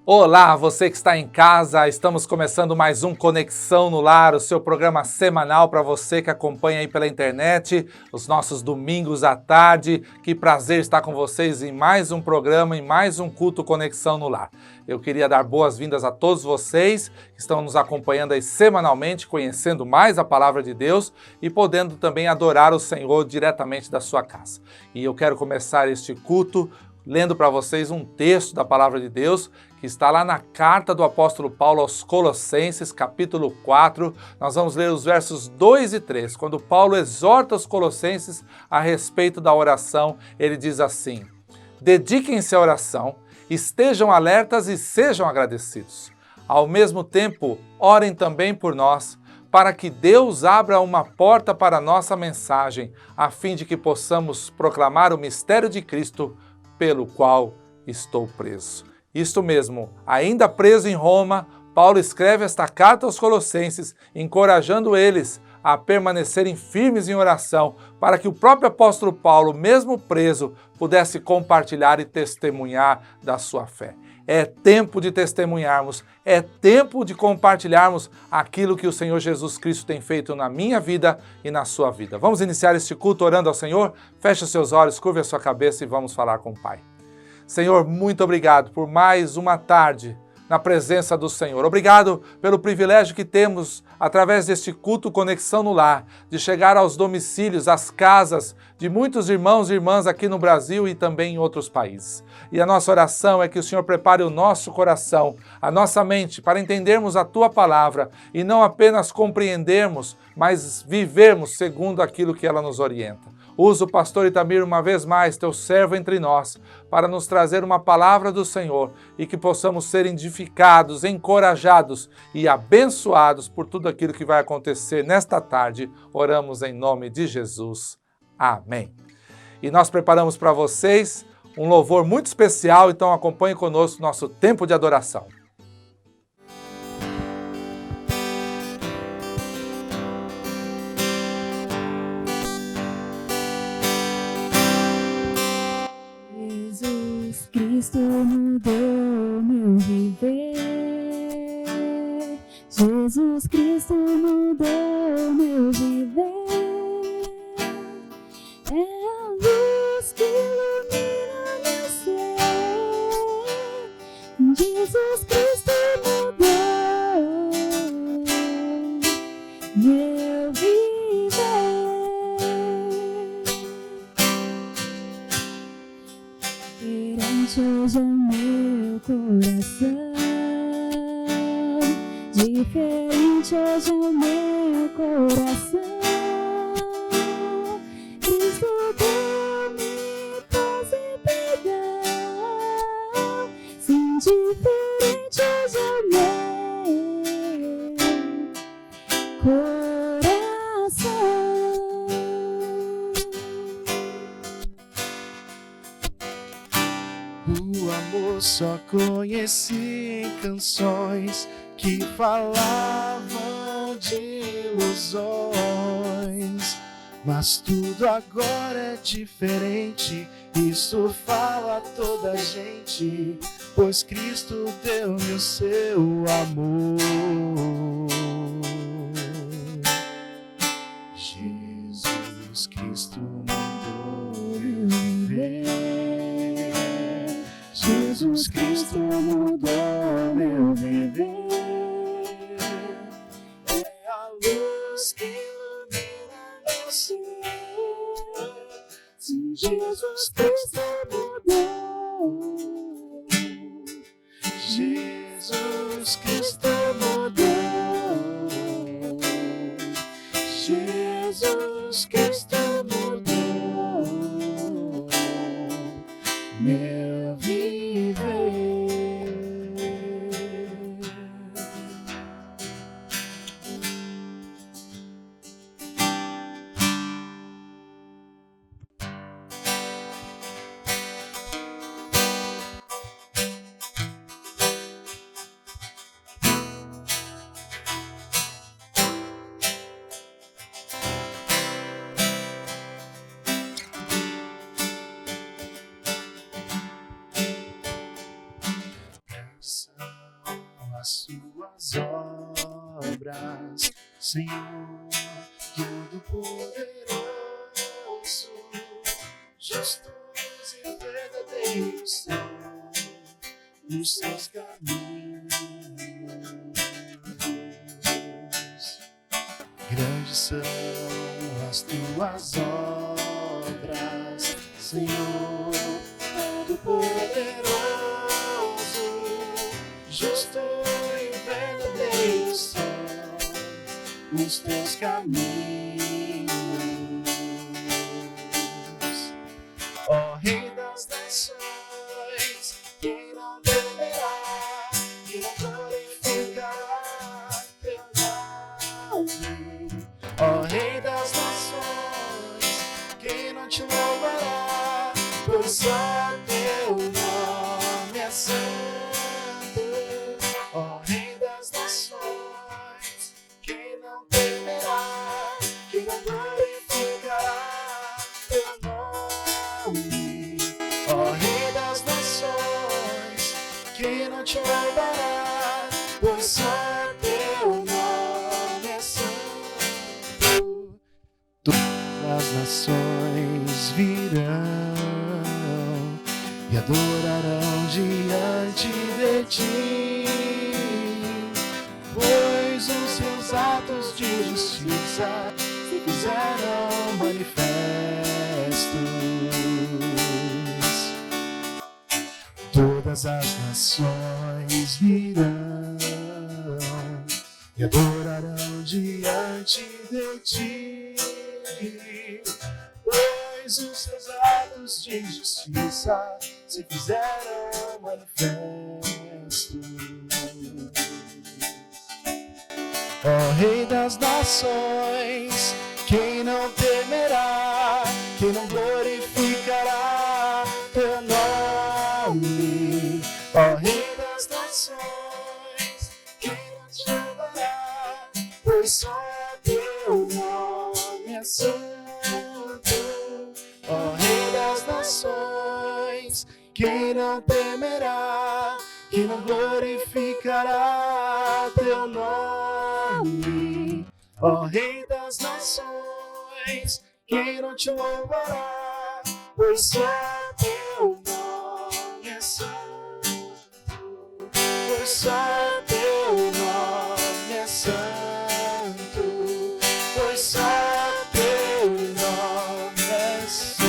Olá, você que está em casa, estamos começando mais um Conexão no Lar, o seu programa semanal para você que acompanha aí pela internet, os nossos domingos à tarde. Que prazer estar com vocês em mais um programa, em mais um culto Conexão no Lar. Eu queria dar boas-vindas a todos vocês que estão nos acompanhando aí semanalmente, conhecendo mais a Palavra de Deus e podendo também adorar o Senhor diretamente da sua casa. E eu quero começar este culto lendo para vocês um texto da Palavra de Deus que está lá na carta do apóstolo Paulo aos Colossenses, capítulo 4. Nós vamos ler os versos 2 e 3. Quando Paulo exorta os colossenses a respeito da oração, ele diz assim: dediquem-se à oração, estejam alertas e sejam agradecidos. Ao mesmo tempo, orem também por nós, para que Deus abra uma porta para a nossa mensagem, a fim de que possamos proclamar o mistério de Cristo, pelo qual estou preso. Isto mesmo, ainda preso em Roma, Paulo escreve esta carta aos Colossenses, encorajando eles a permanecerem firmes em oração, para que o próprio apóstolo Paulo, mesmo preso, pudesse compartilhar e testemunhar da sua fé. É tempo de testemunharmos, é tempo de compartilharmos aquilo que o Senhor Jesus Cristo tem feito na minha vida e na sua vida. Vamos iniciar este culto orando ao Senhor? Feche os seus olhos, curve a sua cabeça e vamos falar com o Pai. Senhor, muito obrigado por mais uma tarde na presença do Senhor. Obrigado pelo privilégio que temos, através deste culto Conexão no Lar, de chegar aos domicílios, às casas de muitos irmãos e irmãs aqui no Brasil e também em outros países. E a nossa oração é que o Senhor prepare o nosso coração, a nossa mente, para entendermos a Tua Palavra e não apenas compreendermos, mas vivermos segundo aquilo que ela nos orienta. Usa o pastor Itamir uma vez mais, teu servo entre nós, para nos trazer uma palavra do Senhor e que possamos ser edificados, encorajados e abençoados por tudo aquilo que vai acontecer nesta tarde. Oramos em nome de Jesus. Amém. E nós preparamos para vocês um louvor muito especial, então acompanhe conosco nosso tempo de adoração. Cristo mudou meu viver. Jesus Cristo mudou meu viver. É a luz que ilumina meu ser. Jesus Cristo mudou meu viver. Hoje é meu coração, diferente hoje é o meu coração. Cristo deu-me paz e perdão. Sim, diferente hoje é o meu coração. O amor só conheci em canções que falavam de ilusões. Mas tudo agora é diferente, isso fala a toda a gente, pois Cristo deu-me o seu amor. Jesus Cristo mudou meu viver. Jesus Cristo mudou meu viver. É a luz que ilumina meu ser. Sim, Jesus Cristo mudou. Jesus Cristo mudou. Jesus Cristo mudou meu viver. as tuas obras, Senhor, Todo-Poderoso, justos e verdadeiros são os teus caminhos. Grandes são as tuas obras, Senhor, Todo-Poderoso, justo e verdadeiro são os teus caminhos. Ó Rei das nações, quem não temerá, quem não glorificará teu nome. Ó Rei das nações, quem não te louvará, pois só teu nome é santo. Ó Rei das nações, quem não temerá, quem não glorificará teu nome. Ó Rei das nações, quem não te louvará, pois só teu nome é santo. Todas as nações virão e adorarão diante de ti, pois os seus atos de justiça se fizeram manifestos. Todas as nações virão e adorarão diante de ti, pois os seus atos de justiça se fizeram manifestos. Ó Rei das nações, quem não temerá, quem não glorificará teu nome. Ó Rei das nações, quem não te louvará, pois só teu nome é santo. Ó Rei das nações, quem não temerá, quem não glorificará teu nome. Ó Rei das nações, quem não te louvará, pois só teu nome é santo. Pois só teu nome é santo. Pois só teu nome é santo.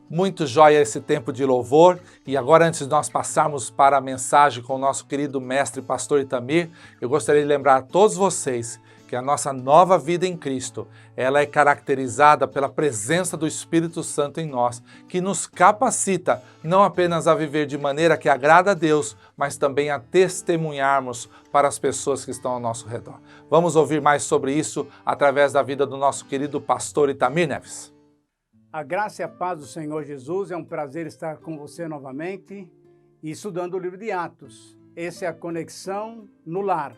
Muito jóia esse tempo de louvor. E agora, antes de nós passarmos para a mensagem com o nosso querido mestre pastor Itamir, eu gostaria de lembrar a todos vocês que a nossa nova vida em Cristo, ela é caracterizada pela presença do Espírito Santo em nós, que nos capacita não apenas a viver de maneira que agrada a Deus, mas também a testemunharmos para as pessoas que estão ao nosso redor. Vamos ouvir mais sobre isso através da vida do nosso querido pastor Itamir Neves. A graça e a paz do Senhor Jesus, é um prazer estar com você novamente e estudando o livro de Atos. Essa é a Conexão no Lar,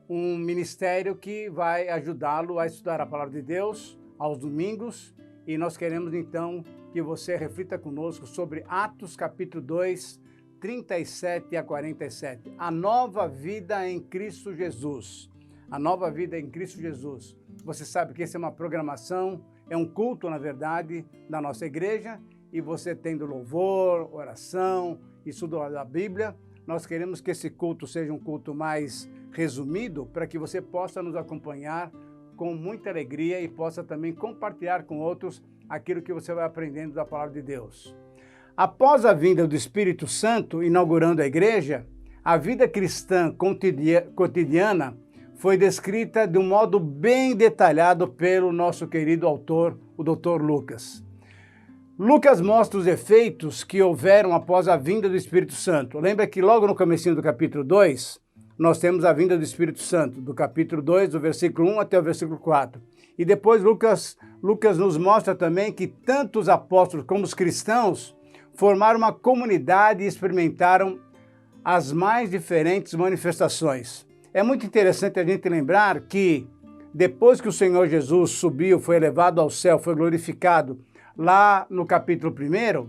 um ministério que vai ajudá-lo a estudar a Palavra de Deus aos domingos, e nós queremos então que você reflita conosco sobre Atos capítulo 2, 37 a 47. A nova vida em Cristo Jesus. A nova vida em Cristo Jesus. Você sabe que essa é uma programação, é um culto, na verdade, da nossa igreja, e você tendo louvor, oração, estudo da Bíblia. Nós queremos que esse culto seja um culto mais resumido, para que você possa nos acompanhar com muita alegria e possa também compartilhar com outros aquilo que você vai aprendendo da Palavra de Deus. Após a vinda do Espírito Santo, inaugurando a igreja, a vida cristã cotidiana foi descrita de um modo bem detalhado pelo nosso querido autor, o Dr. Lucas. Lucas mostra os efeitos que houveram após a vinda do Espírito Santo. Lembra que logo no comecinho do capítulo 2, nós temos a vinda do Espírito Santo, do capítulo 2, do versículo 1 até o versículo 4. E depois Lucas nos mostra também que tanto os apóstolos como os cristãos formaram uma comunidade e experimentaram as mais diferentes manifestações. É muito interessante a gente lembrar que depois que o Senhor Jesus subiu, foi elevado ao céu, foi glorificado, lá no capítulo 1,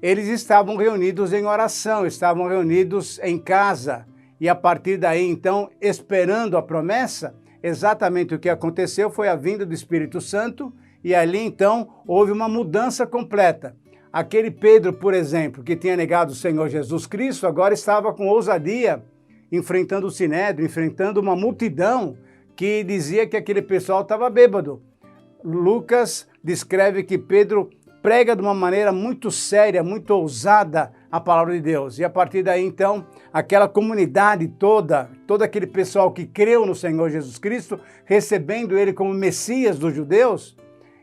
eles estavam reunidos em oração, estavam reunidos em casa. E a partir daí, então, esperando a promessa, exatamente o que aconteceu foi a vinda do Espírito Santo, e ali, então, houve uma mudança completa. Aquele Pedro, por exemplo, que tinha negado o Senhor Jesus Cristo, agora estava com ousadia, enfrentando o Sinédrio, enfrentando uma multidão que dizia que aquele pessoal estava bêbado. Lucas descreve que Pedro prega de uma maneira muito séria, muito ousada a palavra de Deus. E a partir daí, então, aquela comunidade toda, todo aquele pessoal que creu no Senhor Jesus Cristo, recebendo ele como Messias dos judeus,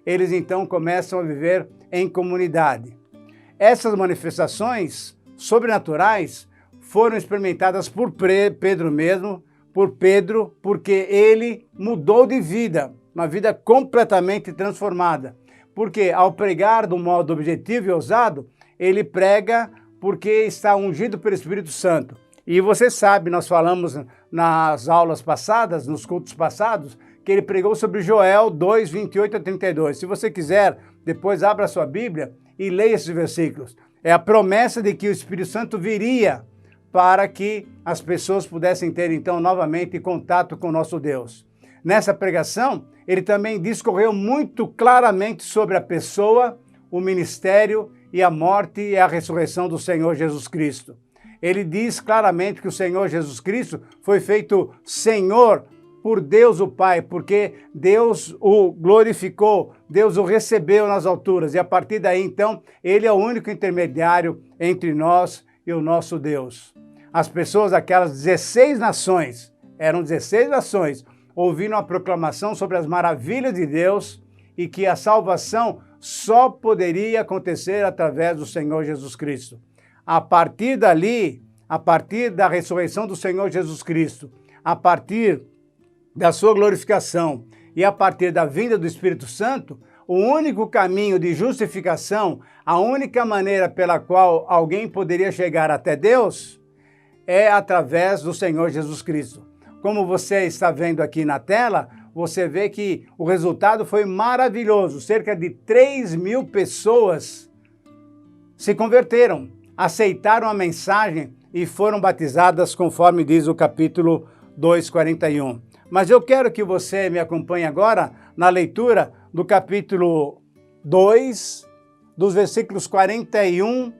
eles então começam a viver em comunidade. Essas manifestações sobrenaturais foram experimentadas por Pedro mesmo, porque ele mudou de vida, uma vida completamente transformada. Porque ao pregar do modo objetivo e ousado, ele prega porque está ungido pelo Espírito Santo. E você sabe, nós falamos nas aulas passadas, nos cultos passados, que ele pregou sobre Joel 2, 28 a 32. Se você quiser, depois abra a sua Bíblia e leia esses versículos. É a promessa de que o Espírito Santo viria para que as pessoas pudessem ter, então, novamente contato com o nosso Deus. Nessa pregação, ele também discorreu muito claramente sobre a pessoa, o ministério e a morte e a ressurreição do Senhor Jesus Cristo. Ele diz claramente que o Senhor Jesus Cristo foi feito Senhor por Deus o Pai, porque Deus o glorificou, Deus o recebeu nas alturas, e a partir daí, então, ele é o único intermediário entre nós e o nosso Deus. As pessoas daquelas 16 nações, eram 16 nações, ouviram a proclamação sobre as maravilhas de Deus e que a salvação só poderia acontecer através do Senhor Jesus Cristo. A partir dali, a partir da ressurreição do Senhor Jesus Cristo, a partir da sua glorificação e a partir da vinda do Espírito Santo, o único caminho de justificação, a única maneira pela qual alguém poderia chegar até Deus é através do Senhor Jesus Cristo. Como você está vendo aqui na tela, você vê que o resultado foi maravilhoso. Cerca de 3.000 pessoas se converteram, aceitaram a mensagem e foram batizadas, conforme diz o capítulo 2:41. Mas eu quero que você me acompanhe agora na leitura do capítulo 2, dos versículos 41,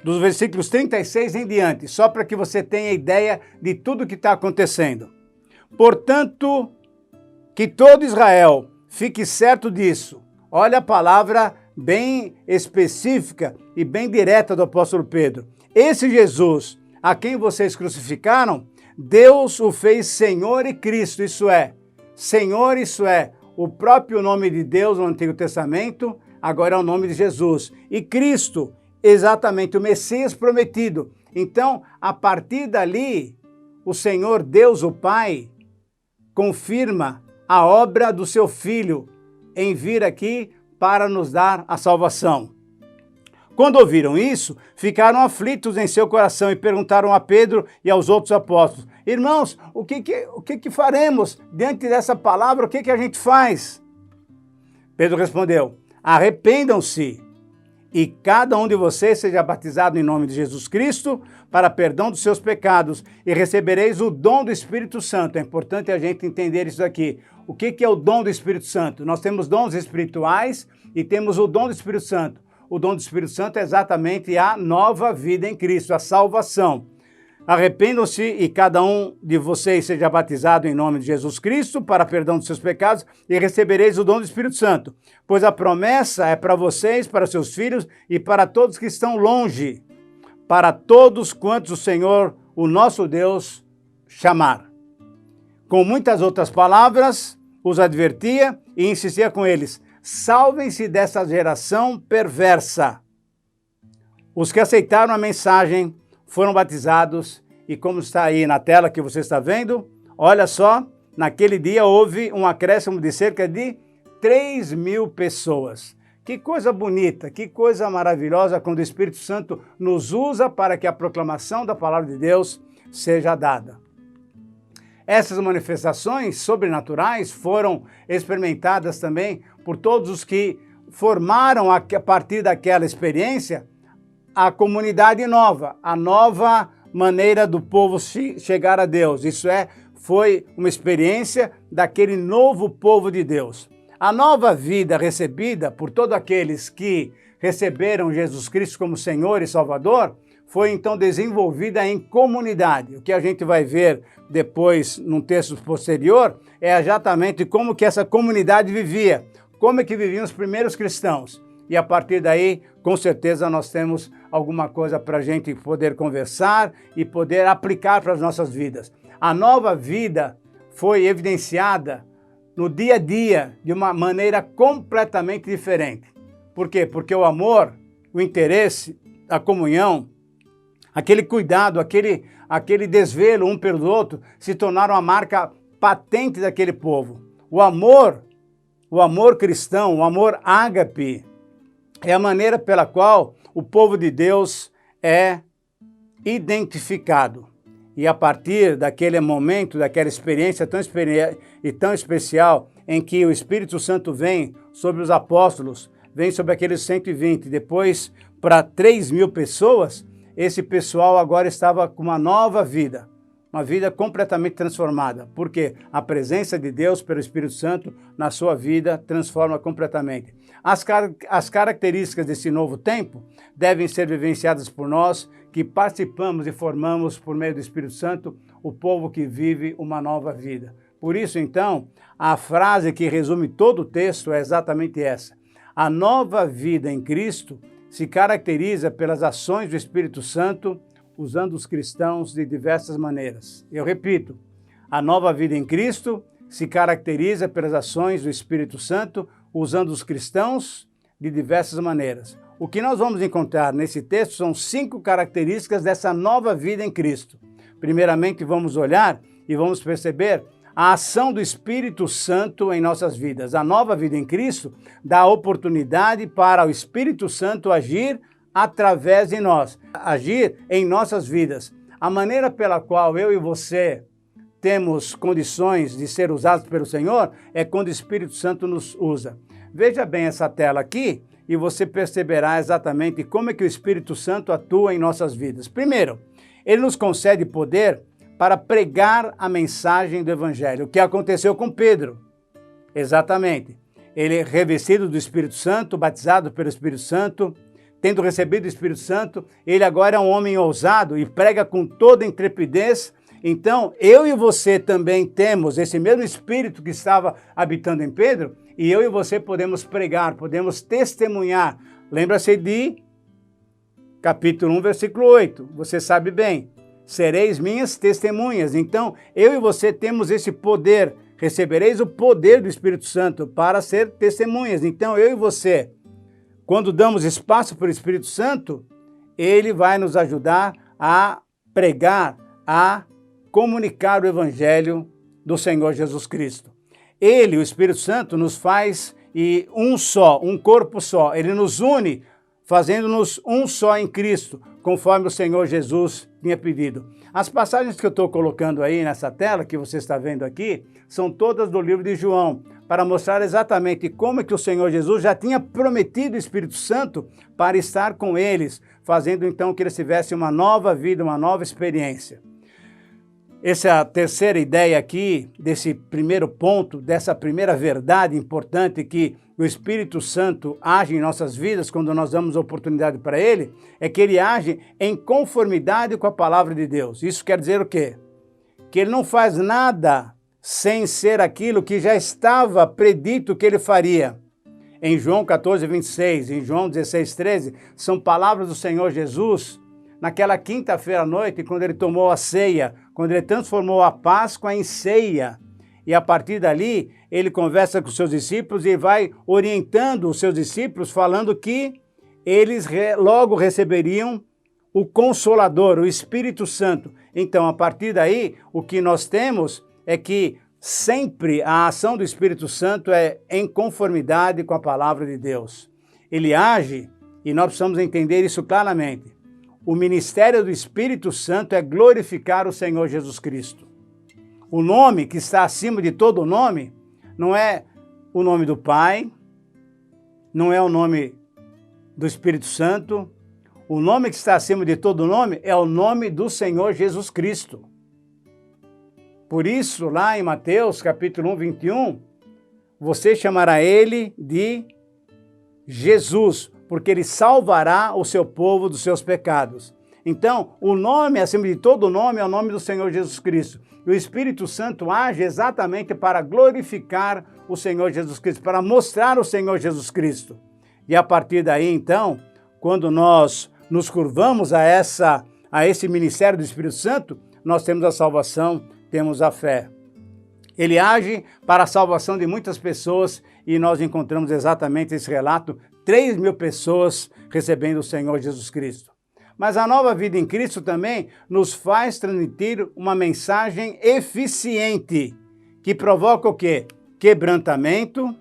dos versículos 36 em diante, só para que você tenha ideia de tudo que está acontecendo. Portanto, que todo Israel fique certo disso. Olha a palavra bem específica e bem direta do apóstolo Pedro. Esse Jesus, a quem vocês crucificaram, Deus o fez Senhor e Cristo, Senhor, isso é, o próprio nome de Deus no Antigo Testamento, agora é o nome de Jesus. E Cristo, exatamente, o Messias prometido. Então, a partir dali, o Senhor Deus, o Pai, confirma a obra do seu Filho em vir aqui para nos dar a salvação. Quando ouviram isso, ficaram aflitos em seu coração e perguntaram a Pedro e aos outros apóstolos: irmãos, o que faremos diante dessa palavra? O que a gente faz? Pedro respondeu: arrependam-se e cada um de vocês seja batizado em nome de Jesus Cristo para perdão dos seus pecados e recebereis o dom do Espírito Santo. É importante a gente entender isso aqui. O que é o dom do Espírito Santo? Nós temos dons espirituais e temos o dom do Espírito Santo. O dom do Espírito Santo é exatamente a nova vida em Cristo, a salvação. Arrependam-se e cada um de vocês seja batizado em nome de Jesus Cristo para perdão dos seus pecados e recebereis o dom do Espírito Santo. Pois a promessa é para vocês, para seus filhos e para todos que estão longe, para todos quantos o Senhor, o nosso Deus, chamar. Com muitas outras palavras, os advertia e insistia com eles: salvem-se dessa geração perversa. Os que aceitaram a mensagem foram batizados e, como está aí na tela que você está vendo, olha só, naquele dia houve um acréscimo de cerca de 3.000 pessoas. Que coisa bonita, que coisa maravilhosa quando o Espírito Santo nos usa para que a proclamação da palavra de Deus seja dada. Essas manifestações sobrenaturais foram experimentadas também por todos os que formaram, a partir daquela experiência, a comunidade nova, a nova maneira do povo chegar a Deus. Isso foi uma experiência daquele novo povo de Deus. A nova vida recebida por todos aqueles que receberam Jesus Cristo como Senhor e Salvador foi então desenvolvida em comunidade. O que a gente vai ver depois, num texto posterior, é exatamente como que essa comunidade vivia, como é que viviam os primeiros cristãos. E a partir daí, com certeza, nós temos alguma coisa para a gente poder conversar e poder aplicar para as nossas vidas. A nova vida foi evidenciada no dia a dia de uma maneira completamente diferente. Por quê? Porque o amor, o interesse, a comunhão, aquele cuidado, aquele desvelo um pelo outro se tornaram a marca patente daquele povo. O amor cristão, o amor ágape, é a maneira pela qual o povo de Deus é identificado. E a partir daquele momento, daquela experiência tão especial, em que o Espírito Santo vem sobre os apóstolos, vem sobre aqueles 120, depois para 3.000 pessoas, esse pessoal agora estava com uma nova vida. Uma vida completamente transformada, porque a presença de Deus pelo Espírito Santo na sua vida transforma completamente. As características desse novo tempo devem ser vivenciadas por nós, que participamos e formamos, por meio do Espírito Santo, o povo que vive uma nova vida. Por isso, então, a frase que resume todo o texto é exatamente essa. A nova vida em Cristo se caracteriza pelas ações do Espírito Santo, usando os cristãos de diversas maneiras. Eu repito, a nova vida em Cristo se caracteriza pelas ações do Espírito Santo, usando os cristãos de diversas maneiras. O que nós vamos encontrar nesse texto são 5 características dessa nova vida em Cristo. Primeiramente, vamos olhar e vamos perceber a ação do Espírito Santo em nossas vidas. A nova vida em Cristo dá oportunidade para o Espírito Santo agir através de nós, agir em nossas vidas. A maneira pela qual eu e você temos condições de ser usados pelo Senhor é quando o Espírito Santo nos usa. Veja bem essa tela aqui e você perceberá exatamente como é que o Espírito Santo atua em nossas vidas. Primeiro, ele nos concede poder para pregar a mensagem do Evangelho, o que aconteceu com Pedro. Exatamente. Ele, revestido do Espírito Santo, batizado pelo Espírito Santo, tendo recebido o Espírito Santo, ele agora é um homem ousado e prega com toda intrepidez. Então, eu e você também temos esse mesmo Espírito que estava habitando em Pedro, e eu e você podemos pregar, podemos testemunhar. Lembra-se de capítulo 1, versículo 8. Você sabe bem, sereis minhas testemunhas. Então, eu e você temos esse poder, recebereis o poder do Espírito Santo para ser testemunhas. Então, eu e você, quando damos espaço para o Espírito Santo, ele vai nos ajudar a pregar, a comunicar o Evangelho do Senhor Jesus Cristo. Ele, o Espírito Santo, nos faz um só, um corpo só. Ele nos une, fazendo-nos um só em Cristo, conforme o Senhor Jesus tinha pedido. As passagens que eu estou colocando aí nessa tela, que você está vendo aqui, são todas do livro de João, para mostrar exatamente como é que o Senhor Jesus já tinha prometido o Espírito Santo para estar com eles, fazendo então que eles tivessem uma nova vida, uma nova experiência. Essa é a terceira ideia aqui, desse primeiro ponto, dessa primeira verdade importante que o Espírito Santo age em nossas vidas quando nós damos oportunidade para ele, é que ele age em conformidade com a palavra de Deus. Isso quer dizer o quê? Que ele não faz nada sem ser aquilo que já estava predito que ele faria. Em João 14, 26, em João 16, 13, são palavras do Senhor Jesus, naquela quinta-feira à noite, quando ele tomou a ceia, quando ele transformou a Páscoa em ceia. E a partir dali, ele conversa com os seus discípulos e vai orientando os seus discípulos, falando que eles logo receberiam o Consolador, o Espírito Santo. Então, a partir daí, o que nós temos é que sempre a ação do Espírito Santo é em conformidade com a palavra de Deus. Ele age, e nós precisamos entender isso claramente. O ministério do Espírito Santo é glorificar o Senhor Jesus Cristo. O nome que está acima de todo nome não é o nome do Pai, não é o nome do Espírito Santo. O nome que está acima de todo nome é o nome do Senhor Jesus Cristo. Por isso, lá em Mateus, capítulo 1, 21, você chamará ele de Jesus, porque ele salvará o seu povo dos seus pecados. Então, o nome acima de todo nome é o nome do Senhor Jesus Cristo. E o Espírito Santo age exatamente para glorificar o Senhor Jesus Cristo, para mostrar o Senhor Jesus Cristo. E a partir daí, então, quando nós nos curvamos a esse ministério do Espírito Santo, nós temos a salvação, temos a fé. Ele age para a salvação de muitas pessoas e nós encontramos exatamente esse relato, 3.000 pessoas recebendo o Senhor Jesus Cristo. Mas a nova vida em Cristo também nos faz transmitir uma mensagem eficiente, que provoca o quê? Quebrantamento,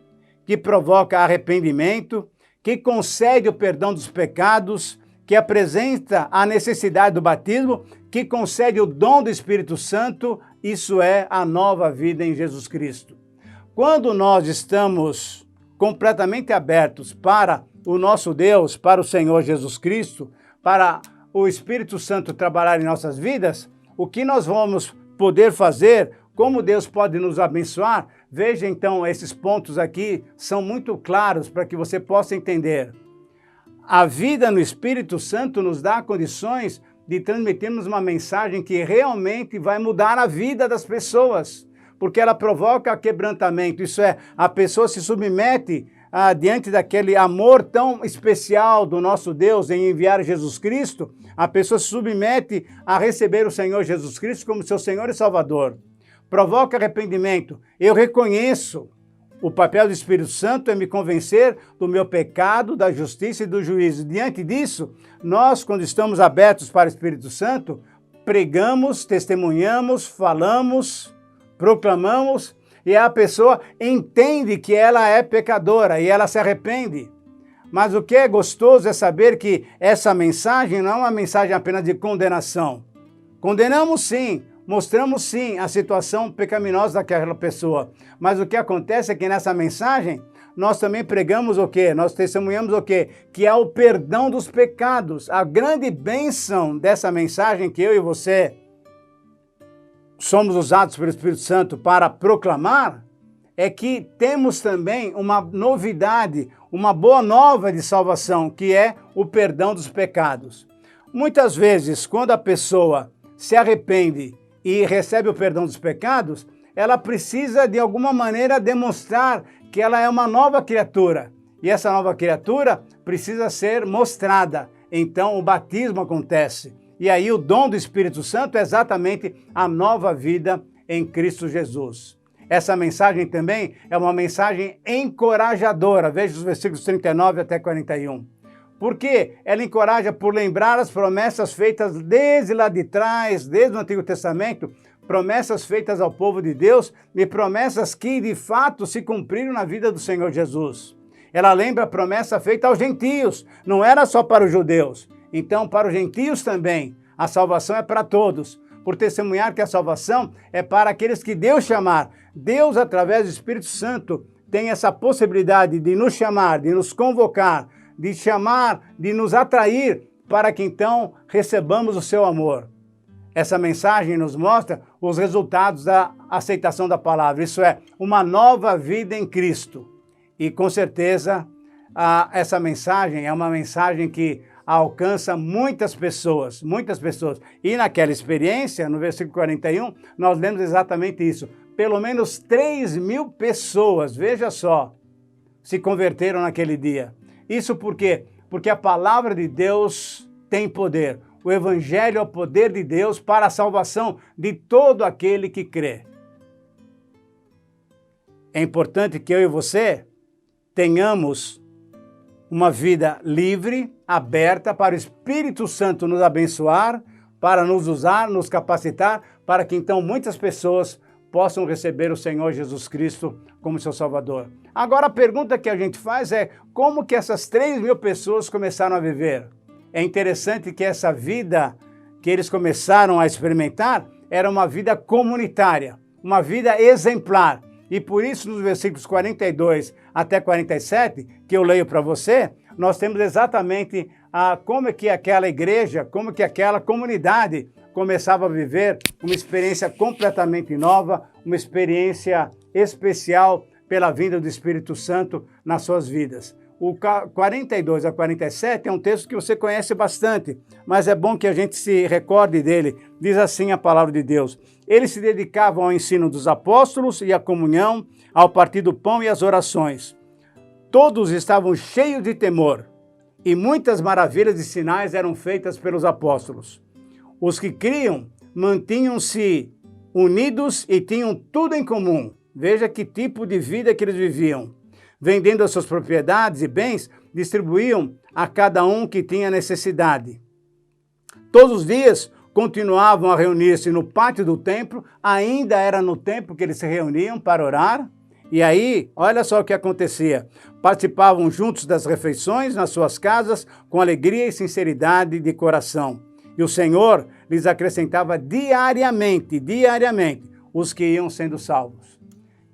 que provoca arrependimento, que concede o perdão dos pecados, que apresenta a necessidade do batismo, que concede o dom do Espírito Santo, isso é a nova vida em Jesus Cristo. Quando nós estamos completamente abertos para o nosso Deus, para o Senhor Jesus Cristo, para o Espírito Santo trabalhar em nossas vidas, o que nós vamos poder fazer, como Deus pode nos abençoar, veja então, esses pontos aqui são muito claros para que você possa entender. A vida no Espírito Santo nos dá condições de transmitirmos uma mensagem que realmente vai mudar a vida das pessoas, porque ela provoca quebrantamento, isso é, a pessoa se submete diante daquele amor tão especial do nosso Deus em enviar Jesus Cristo, a pessoa se submete a receber o Senhor Jesus Cristo como seu Senhor e Salvador. Provoca arrependimento. Eu reconheço o papel do Espírito Santo é me convencer do meu pecado, da justiça e do juízo. Diante disso, nós, quando estamos abertos para o Espírito Santo, pregamos, testemunhamos, falamos, proclamamos, e a pessoa entende que ela é pecadora e ela se arrepende. Mas o que é gostoso é saber que essa mensagem não é uma mensagem apenas de condenação. Condenamos sim, mostramos sim a situação pecaminosa daquela pessoa. Mas o que acontece é que nessa mensagem nós também pregamos o quê? Nós testemunhamos o quê? Que é o perdão dos pecados. A grande bênção dessa mensagem que eu e você somos usados pelo Espírito Santo para proclamar, é que temos também uma novidade, uma boa nova de salvação, que é o perdão dos pecados. Muitas vezes, quando a pessoa se arrepende e recebe o perdão dos pecados, ela precisa de alguma maneira demonstrar que ela é uma nova criatura. E essa nova criatura precisa ser mostrada. Então o batismo acontece. E aí o dom do Espírito Santo é exatamente a nova vida em Cristo Jesus. Essa mensagem também é uma mensagem encorajadora. Veja os versículos 39 até 41. Porque ela encoraja por lembrar as promessas feitas desde lá de trás, desde o Antigo Testamento, promessas feitas ao povo de Deus e promessas que de fato se cumpriram na vida do Senhor Jesus. Ela lembra a promessa feita aos gentios, não era só para os judeus. Então, para os gentios também, a salvação é para todos, por testemunhar que a salvação é para aqueles que Deus chamar. Deus, através do Espírito Santo, tem essa possibilidade de nos chamar, de nos convocar, de chamar, de nos atrair, para que então recebamos o seu amor. Essa mensagem nos mostra os resultados da aceitação da palavra, isso é, uma nova vida em Cristo. E com certeza, essa mensagem é uma mensagem que alcança muitas pessoas. E naquela experiência, no versículo 41, nós lemos exatamente isso. Pelo menos 3.000 pessoas, veja só, se converteram naquele dia. Isso por quê? Porque a palavra de Deus tem poder. O Evangelho é o poder de Deus para a salvação de todo aquele que crê. É importante que eu e você tenhamos uma vida livre, aberta para o Espírito Santo nos abençoar, para nos usar, nos capacitar, para que então muitas pessoas possam receber o Senhor Jesus Cristo como seu Salvador. Agora a pergunta que a gente faz é, como que essas 3.000 pessoas começaram a viver? É interessante que essa vida que eles começaram a experimentar era uma vida comunitária. uma vida exemplar. E por isso, nos versículos 42 até 47, que eu leio para você, nós temos exatamente como é que aquela igreja, como que aquela comunidade começava a viver uma experiência completamente nova, uma experiência especial pela vinda do Espírito Santo nas suas vidas. O 42 a 47 é um texto que você conhece bastante, mas é bom que a gente se recorde dele. Diz assim a palavra de Deus: eles se dedicavam ao ensino dos apóstolos e à comunhão, ao partir do pão e às orações. Todos estavam cheios de temor, e muitas maravilhas e sinais eram feitas pelos apóstolos. Os que criam mantinham-se unidos e tinham tudo em comum. Veja que tipo de vida que eles viviam. Vendendo as suas propriedades e bens, distribuíam a cada um que tinha necessidade. Todos os dias continuavam a reunir-se no pátio do templo, ainda era no templo que eles se reuniam para orar. E aí, olha só o que acontecia. Participavam juntos das refeições nas suas casas com alegria e sinceridade de coração. E o Senhor lhes acrescentava diariamente os que iam sendo salvos.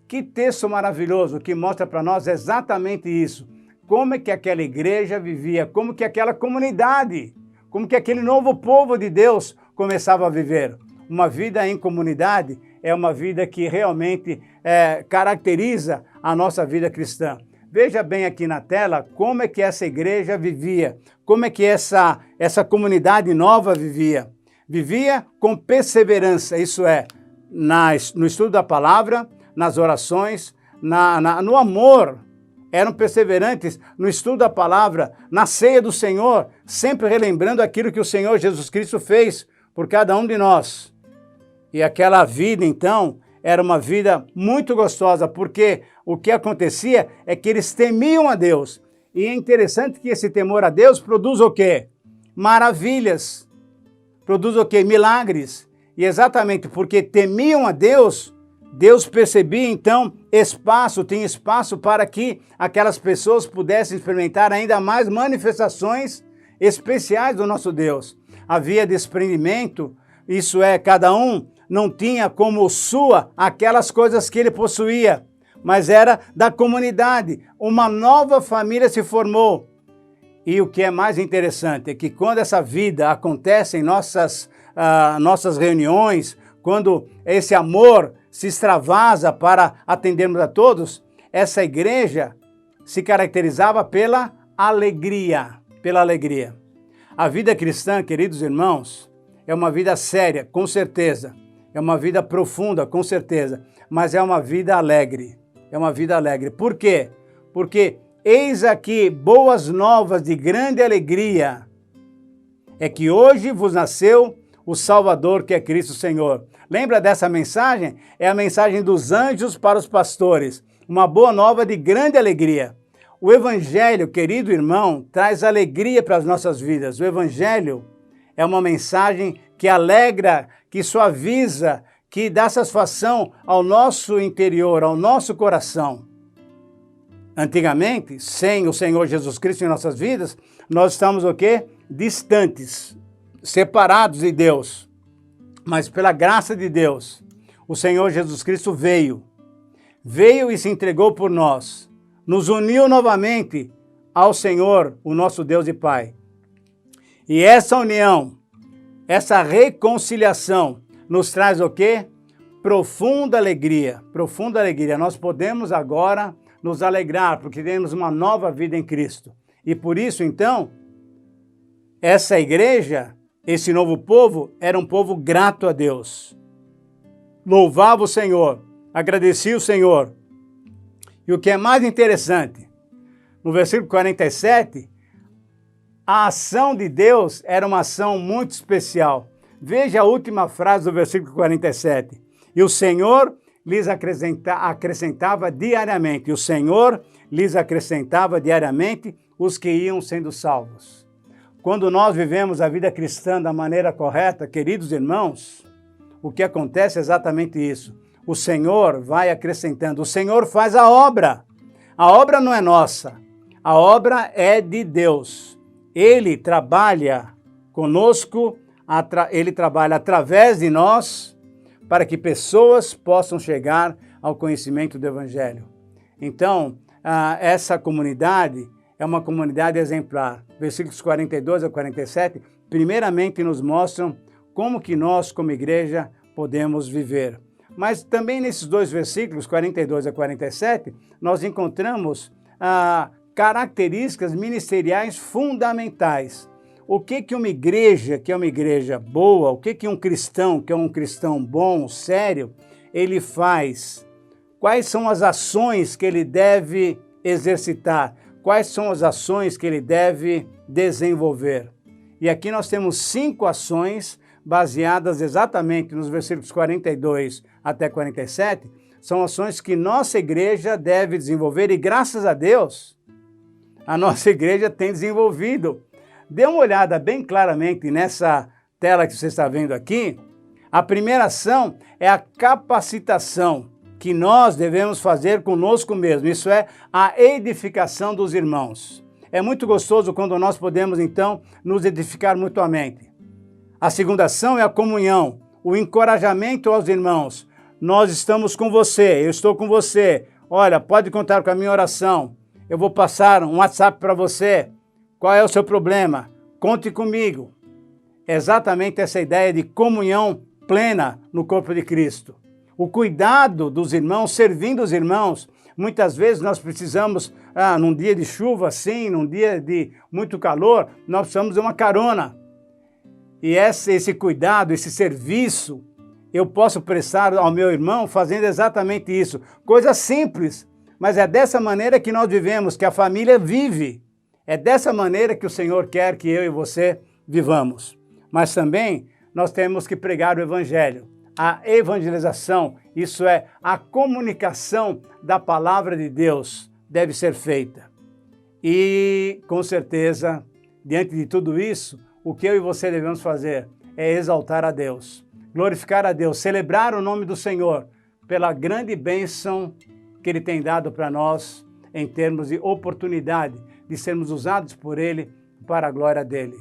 Que texto maravilhoso que mostra para nós exatamente isso. Como é que aquela igreja vivia, como que aquela comunidade, como que aquele novo povo de Deus começava a viver. Uma vida em comunidade é uma vida que realmente caracteriza a nossa vida cristã. Veja bem aqui na tela como é que essa igreja vivia, como é que essa comunidade nova vivia. Vivia com perseverança, isso é, no estudo da palavra, nas orações, no amor. Eram perseverantes no estudo da palavra, na ceia do Senhor, sempre relembrando aquilo que o Senhor Jesus Cristo fez por cada um de nós. E aquela vida, então, era uma vida muito gostosa, porque o que acontecia é que eles temiam a Deus. E é interessante que esse temor a Deus produz o quê? Maravilhas. Produz o quê? Milagres. E exatamente porque temiam a Deus, Deus percebia, então, tinha espaço para que aquelas pessoas pudessem experimentar ainda mais manifestações especiais do nosso Deus. Havia desprendimento, isso é, cada um não tinha como sua aquelas coisas que ele possuía, mas era da comunidade. Uma nova família se formou. E o que é mais interessante é que quando essa vida acontece em nossas reuniões, quando esse amor se extravasa para atendermos a todos, essa igreja se caracterizava pela alegria, A vida cristã, queridos irmãos, é uma vida séria, com certeza. É uma vida profunda, com certeza. Mas é uma vida alegre. Por quê? Porque eis aqui boas novas de grande alegria. É que hoje vos nasceu o Salvador, que é Cristo Senhor. Lembra dessa mensagem? É a mensagem dos anjos para os pastores. Uma boa nova de grande alegria. O Evangelho, querido irmão, traz alegria para as nossas vidas. O Evangelho é uma mensagem que alegra, que suaviza, que dá satisfação ao nosso interior, ao nosso coração. Antigamente, sem o Senhor Jesus Cristo em nossas vidas, nós estamos o quê? Distantes, separados de Deus. Mas pela graça de Deus, o Senhor Jesus Cristo veio e se entregou por nós, nos uniu novamente ao Senhor, o nosso Deus e Pai. E essa união, essa reconciliação nos traz o quê? Profunda alegria. Nós podemos agora nos alegrar, porque temos uma nova vida em Cristo. E por isso, então, essa igreja, esse novo povo, era um povo grato a Deus. Louvava o Senhor, agradecia o Senhor. E o que é mais interessante, no versículo 47, a ação de Deus era uma ação muito especial. Veja a última frase do versículo 47. E o Senhor lhes acrescentava diariamente. O Senhor lhes acrescentava diariamente os que iam sendo salvos. Quando nós vivemos a vida cristã da maneira correta, queridos irmãos, o que acontece é exatamente isso. O Senhor vai acrescentando. O Senhor faz a obra. A obra não é nossa. A obra é de Deus. Ele trabalha conosco, Ele trabalha através de nós para que pessoas possam chegar ao conhecimento do Evangelho. Então, essa comunidade é uma comunidade exemplar. Versículos 42 a 47, primeiramente nos mostram como que nós, como igreja, podemos viver. Mas também nesses dois versículos, 42 a 47, nós encontramos características ministeriais fundamentais. O que uma igreja, que é uma igreja boa, o que um cristão, que é um cristão bom, sério, ele faz? Quais são as ações que ele deve exercitar? Quais são as ações que ele deve desenvolver? E aqui nós temos 5 ações baseadas exatamente nos versículos 42 até 47, são ações que nossa igreja deve desenvolver e graças a Deus, a nossa igreja tem desenvolvido. Dê uma olhada bem claramente nessa tela que você está vendo aqui. A primeira ação é a capacitação que nós devemos fazer conosco mesmo, isso é a edificação dos irmãos. É muito gostoso quando nós podemos então nos edificar mutuamente. A segunda ação é a comunhão, o encorajamento aos irmãos. Nós estamos com você, eu estou com você. Olha, pode contar com a minha oração. Eu vou passar um WhatsApp para você. Qual é o seu problema? Conte comigo. É exatamente essa ideia de comunhão plena no corpo de Cristo. O cuidado dos irmãos, servindo os irmãos. Muitas vezes nós precisamos, num dia de chuva assim, num dia de muito calor, nós precisamos de uma carona. E esse cuidado, esse serviço, eu posso prestar ao meu irmão fazendo exatamente isso. Coisa simples, mas é dessa maneira que nós vivemos, que a família vive. É dessa maneira que o Senhor quer que eu e você vivamos. Mas também nós temos que pregar o Evangelho. A evangelização, isso é, a comunicação da palavra de Deus deve ser feita. E, com certeza, diante de tudo isso, o que eu e você devemos fazer é exaltar a Deus, glorificar a Deus, celebrar o nome do Senhor pela grande bênção que Ele tem dado para nós em termos de oportunidade de sermos usados por Ele para a glória dEle.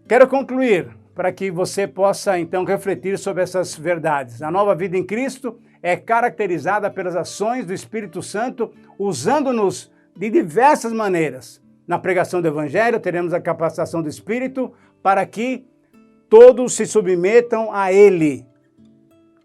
Quero concluir para que você possa então refletir sobre essas verdades. A nova vida em Cristo é caracterizada pelas ações do Espírito Santo, usando-nos de diversas maneiras. Na pregação do Evangelho, teremos a capacitação do Espírito para que todos se submetam a Ele.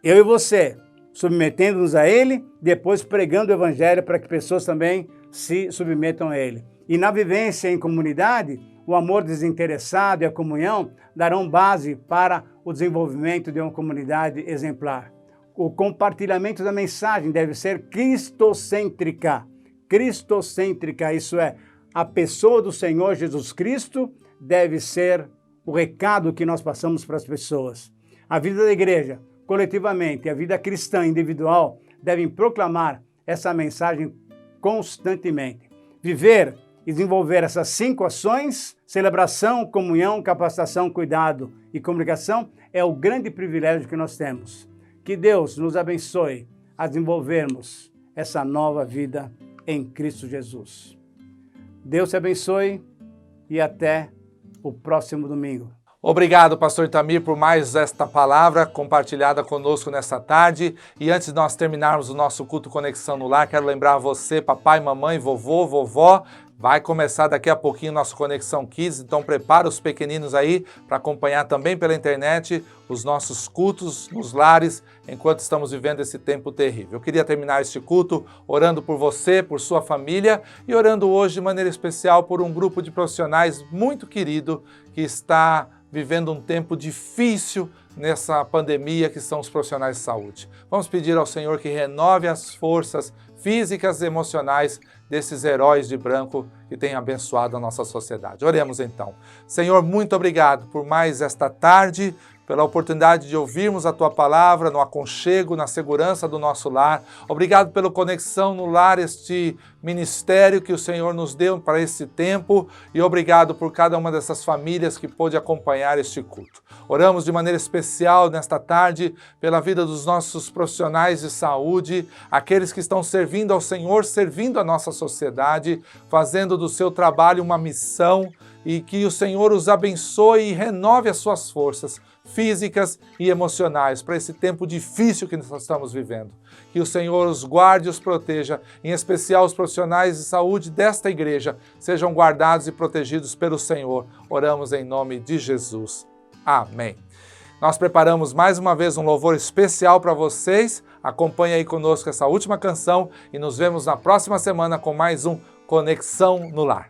Eu e você, submetendo-nos a Ele, depois pregando o Evangelho para que pessoas também se submetam a Ele. E na vivência em comunidade, o amor desinteressado e a comunhão darão base para o desenvolvimento de uma comunidade exemplar. O compartilhamento da mensagem deve ser cristocêntrica. Cristocêntrica, isso é, a pessoa do Senhor Jesus Cristo deve ser o recado que nós passamos para as pessoas. A vida da igreja, coletivamente, a vida cristã individual, devem proclamar essa mensagem constantemente. Viver e desenvolver essas 5 ações, celebração, comunhão, capacitação, cuidado e comunicação, é o grande privilégio que nós temos. Que Deus nos abençoe a desenvolvermos essa nova vida em Cristo Jesus. Deus te abençoe e até o próximo domingo. Obrigado, pastor Itamir, por mais esta palavra compartilhada conosco nesta tarde. E antes de nós terminarmos o nosso culto Conexão no Lar, quero lembrar a você, papai, mamãe, vovô, vovó, vai começar daqui a pouquinho nosso Conexão Kids, então prepara os pequeninos aí para acompanhar também pela internet os nossos cultos nos lares, enquanto estamos vivendo esse tempo terrível. Eu queria terminar este culto orando por você, por sua família e orando hoje de maneira especial por um grupo de profissionais muito querido que está vivendo um tempo difícil nessa pandemia que são os profissionais de saúde. Vamos pedir ao Senhor que renove as forças físicas e emocionais desses heróis de branco que têm abençoado a nossa sociedade. Oremos então. Senhor, muito obrigado por mais esta tarde, pela oportunidade de ouvirmos a Tua palavra no aconchego, na segurança do nosso lar. Obrigado pela Conexão no Lar, este ministério que o Senhor nos deu para esse tempo e obrigado por cada uma dessas famílias que pôde acompanhar este culto. Oramos de maneira especial nesta tarde pela vida dos nossos profissionais de saúde, aqueles que estão servindo ao Senhor, servindo a nossa sociedade, fazendo do seu trabalho uma missão e que o Senhor os abençoe e renove as suas forças físicas e emocionais para esse tempo difícil que nós estamos vivendo. Que o Senhor os guarde e os proteja, em especial os profissionais de saúde desta igreja, sejam guardados e protegidos pelo Senhor. Oramos em nome de Jesus. Amém. Nós preparamos mais uma vez um louvor especial para vocês. Acompanhe aí conosco essa última canção e nos vemos na próxima semana com mais um Conexão no Lar.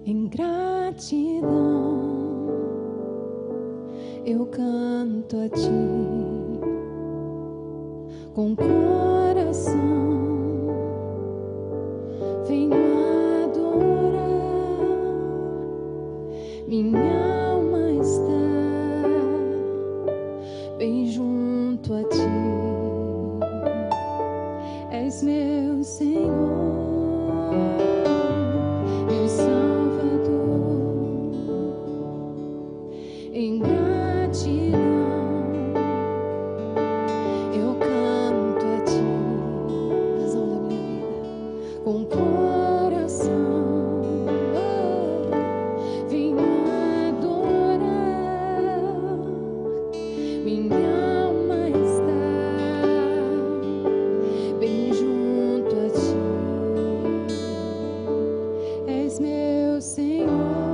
Em gratidão eu canto a ti com coração, venho adorar, minha alma está bem junto a ti, és meu Senhor, meu Salvador. Em gratidão eu canto a ti, razão da minha vida, com coração, venho adorar, minha alma está bem junto a ti, és meu Senhor.